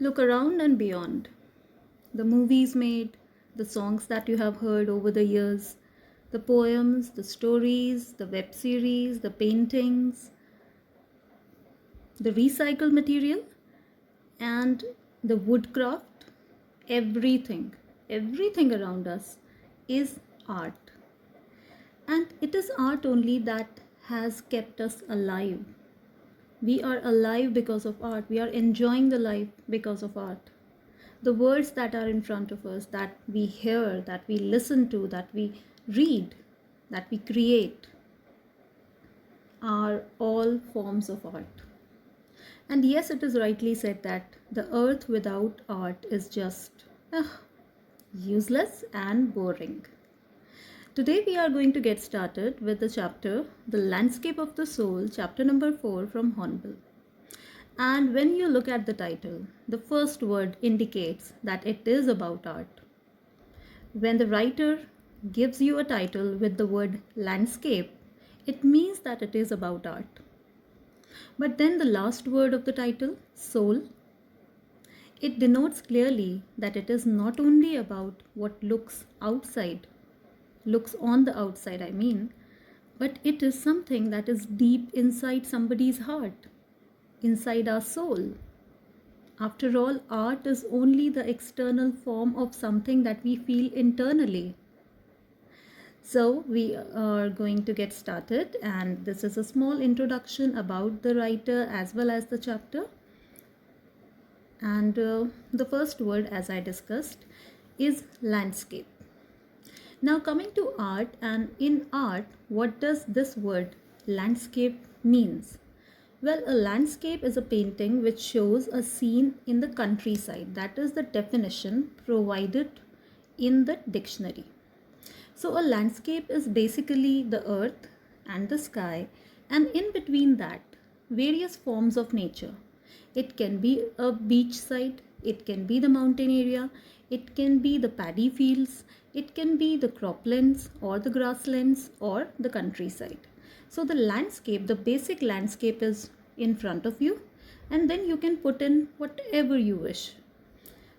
Look around and beyond. The movies made, the songs that you have heard over the years, the poems, the stories, the web series, the paintings, the recycled material, and the woodcraft, everything around us is art. And it is art only that has kept us alive. We are alive because of art. We are enjoying the life because of art. The words that are in front of us, that we hear, that we listen to, that we read, that we create, are all forms of art. And yes, it is rightly said that the earth without art is just useless and boring. Today we are going to get started with the chapter The Landscape of the Soul, chapter number 4 from Hornbill. And when you look at the title, the first word indicates that it is about art. When the writer gives you a title with the word landscape, it means that it is about art. But then the last word of the title, soul, it denotes clearly that it is not only about what looks on the outside, but it is something that is deep inside somebody's heart, inside our soul. After all, art is only the external form of something that we feel internally. So we are going to get started, and this is a small introduction about the writer as well as the chapter. And the first word, as I discussed, is landscape. Now coming to art, and in art, what does this word landscape means? Well, a landscape is a painting which shows a scene in the countryside. That is the definition provided in the dictionary. So a landscape is basically the earth and the sky, and in between that, various forms of nature. It can be a beach side, it can be the mountain area, it can be the paddy fields, it can be the croplands or the grasslands or the countryside. So the landscape, the basic landscape is in front of you, and then you can put in whatever you wish.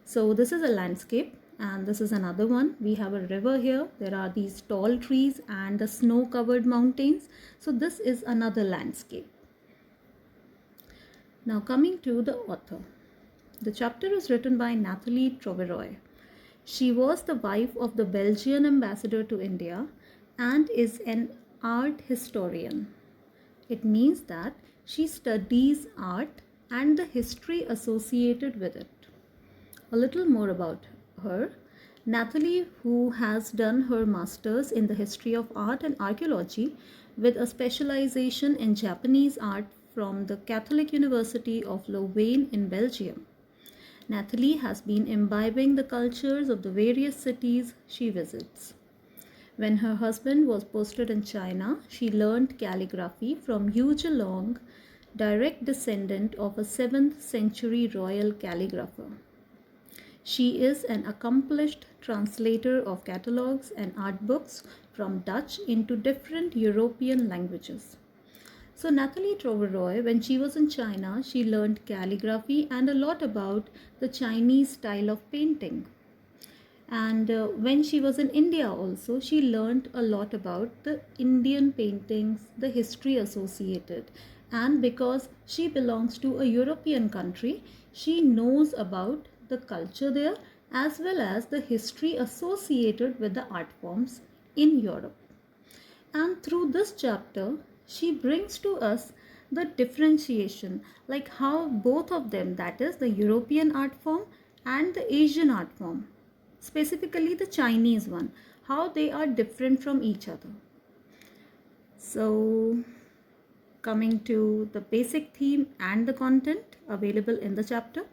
So this is a landscape, and this is another one. We have a river here. There are these tall trees and the snow covered mountains. So this is another landscape. Now coming to the author. The chapter is written by Nathalie Troveroy. She was the wife of the Belgian ambassador to India and is an art historian. It means that she studies art and the history associated with it. A little more about her. Nathalie, who has done her master's in the history of art and archaeology with a specialization in Japanese art from the Catholic University of Louvain in Belgium. Nathalie has been imbibing the cultures of the various cities she visits. When her husband was posted in China, she learned calligraphy from Yu Zhelong, direct descendant of a 7th century royal calligrapher. She is an accomplished translator of catalogues and art books from Dutch into different European languages. So Nathalie Troveroy, when she was in China, she learned calligraphy and a lot about the Chinese style of painting. And when she was in India also, she learned a lot about the Indian paintings, the history associated. And because she belongs to a European country, she knows about the culture there as well as the history associated with the art forms in Europe. And through this chapter, she brings to us the differentiation, like how both of them, that is the European art form and the Asian art form, specifically the Chinese one, how they are different from each other. So coming to the basic theme and the content available in the chapter.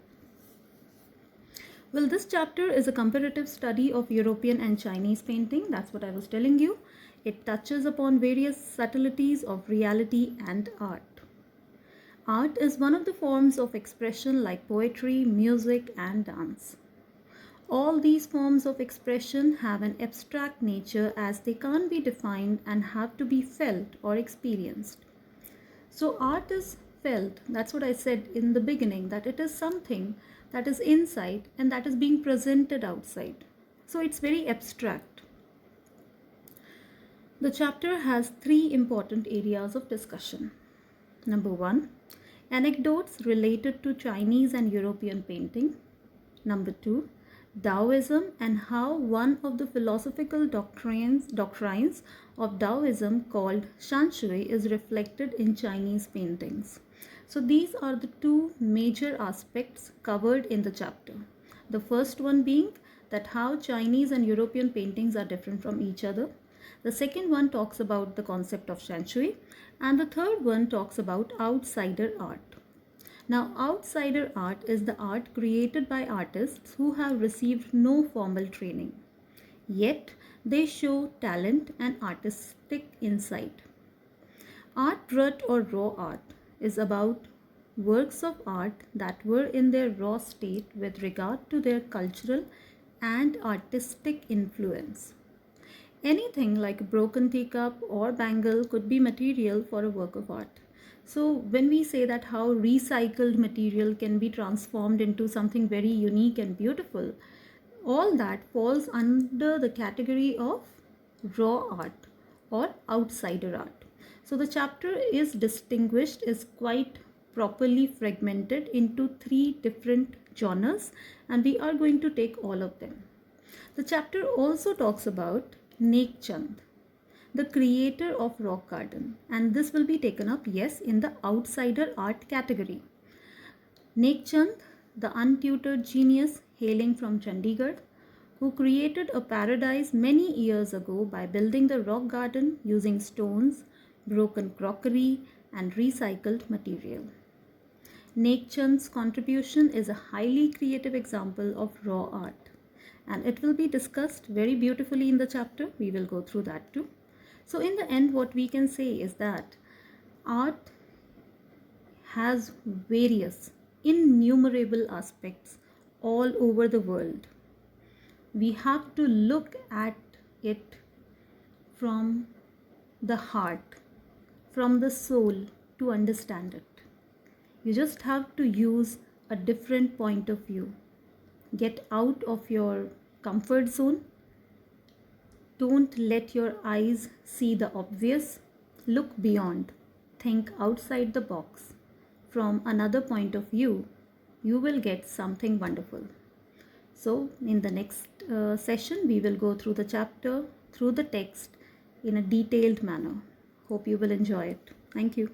Well, this chapter is a comparative study of European and Chinese painting. That's what I was telling you. It touches upon various subtleties of reality and art. Art is one of the forms of expression like poetry, music, and dance. All these forms of expression have an abstract nature as they can't be defined and have to be felt or experienced. So art is felt. That's what I said in the beginning, that it is something that is inside and that is being presented outside. So it's very abstract. The chapter has three important areas of discussion. Number one, anecdotes related to Chinese and European painting. Number two, Taoism and how one of the philosophical doctrines of Taoism called Shanshui is reflected in Chinese paintings. So these are the two major aspects covered in the chapter. The first one being that how Chinese and European paintings are different from each other. The second one talks about the concept of Shanshui, and the third one talks about outsider art. Now, outsider art is the art created by artists who have received no formal training, yet they show talent and artistic insight. Art rut or raw art is about works of art that were in their raw state with regard to their cultural and artistic influence. Anything like a broken teacup or bangle could be material for a work of art. So, when we say that how recycled material can be transformed into something very unique and beautiful, all that falls under the category of raw art or outsider art. So, the chapter is distinguished, is quite properly fragmented into three different genres, and we are going to take all of them. The chapter also talks about Nek Chand, the creator of rock garden, and this will be taken up, yes, in the outsider art category. Nek Chand, the untutored genius hailing from Chandigarh, who created a paradise many years ago by building the rock garden using stones, broken crockery, and recycled material. Nek Chand's contribution is a highly creative example of raw art, and it will be discussed very beautifully in the chapter. We will go through that too. So, in the end, what we can say is that art has various, innumerable aspects all over the world. We have to look at it from the heart, from the soul to understand it. You just have to use a different point of view. Get out of your comfort zone. Don't let your eyes see the obvious. Look beyond. Think outside the box. From another point of view, you will get something wonderful. So, in the next session, we will go through the chapter, through the text in a detailed manner. Hope you will enjoy it. Thank you.